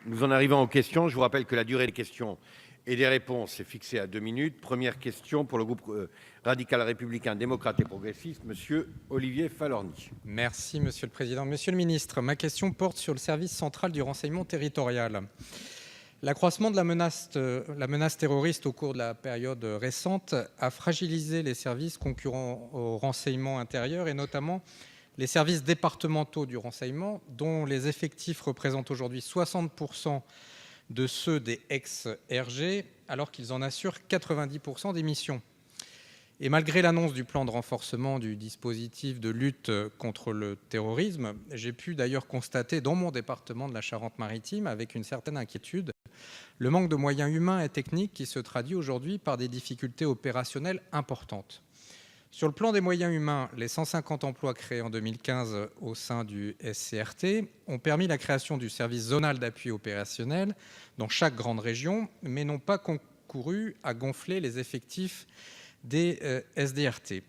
Nous en arrivons aux questions. Je vous rappelle que la durée des questions et des réponses est fixée à 2 minutes. Première question pour le groupe radical républicain, démocrate et progressiste, Monsieur Olivier Falorni. Merci, Monsieur le Président. Monsieur le Ministre, ma question porte sur le service central du renseignement territorial. L'accroissement de la menace terroriste au cours de la période récente a fragilisé les services concurrents au renseignement intérieur et notamment les services départementaux du renseignement, dont les effectifs représentent aujourd'hui 60% de ceux des ex-RG, alors qu'ils en assurent 90% des missions. Et malgré l'annonce du plan de renforcement du dispositif de lutte contre le terrorisme, j'ai pu d'ailleurs constater dans mon département de la Charente-Maritime, avec une certaine inquiétude, le manque de moyens humains et techniques qui se traduit aujourd'hui par des difficultés opérationnelles importantes. Sur le plan des moyens humains, les 150 emplois créés en 2015 au sein du SCRT ont permis la création du service zonal d'appui opérationnel dans chaque grande région, mais n'ont pas concouru à gonfler les effectifs des SDRT.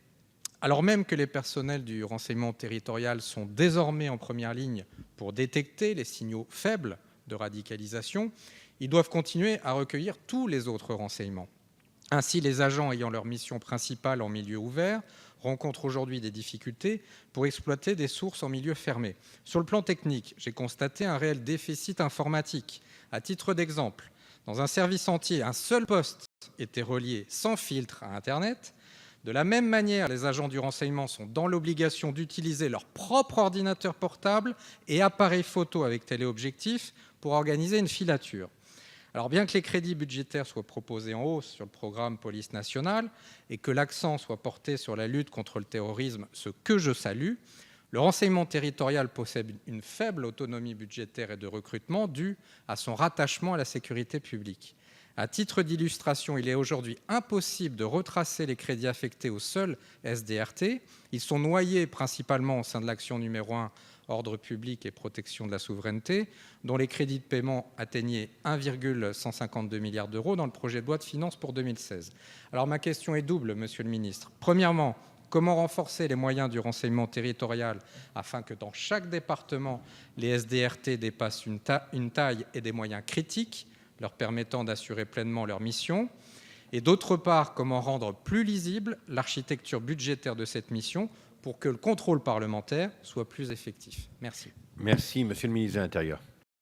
Alors même que les personnels du renseignement territorial sont désormais en première ligne pour détecter les signaux faibles de radicalisation, ils doivent continuer à recueillir tous les autres renseignements. Ainsi, les agents ayant leur mission principale en milieu ouvert rencontrent aujourd'hui des difficultés pour exploiter des sources en milieu fermé. Sur le plan technique, j'ai constaté un réel déficit informatique. À titre d'exemple, dans un service entier, un seul poste était relié sans filtre à Internet. De la même manière, les agents du renseignement sont dans l'obligation d'utiliser leur propre ordinateur portable et appareil photo avec téléobjectif pour organiser une filature. Alors bien que les crédits budgétaires soient proposés en hausse sur le programme Police nationale et que l'accent soit porté sur la lutte contre le terrorisme, ce que je salue, le renseignement territorial possède une faible autonomie budgétaire et de recrutement due à son rattachement à la sécurité publique. À titre d'illustration, il est aujourd'hui impossible de retracer les crédits affectés au seul SDRT. Ils sont noyés principalement au sein de l'action numéro 1, Ordre public et protection de la souveraineté, dont les crédits de paiement atteignaient 1,152 milliard d'euros dans le projet de loi de finances pour 2016. Alors ma question est double, Monsieur le Ministre. Premièrement, comment renforcer les moyens du renseignement territorial afin que dans chaque département, les SDRT dépassent une taille et des moyens critiques leur permettant d'assurer pleinement leur mission? Et d'autre part, comment rendre plus lisible l'architecture budgétaire de cette mission pour que le contrôle parlementaire soit plus effectif? Merci. Merci, Monsieur le ministre de l'Intérieur.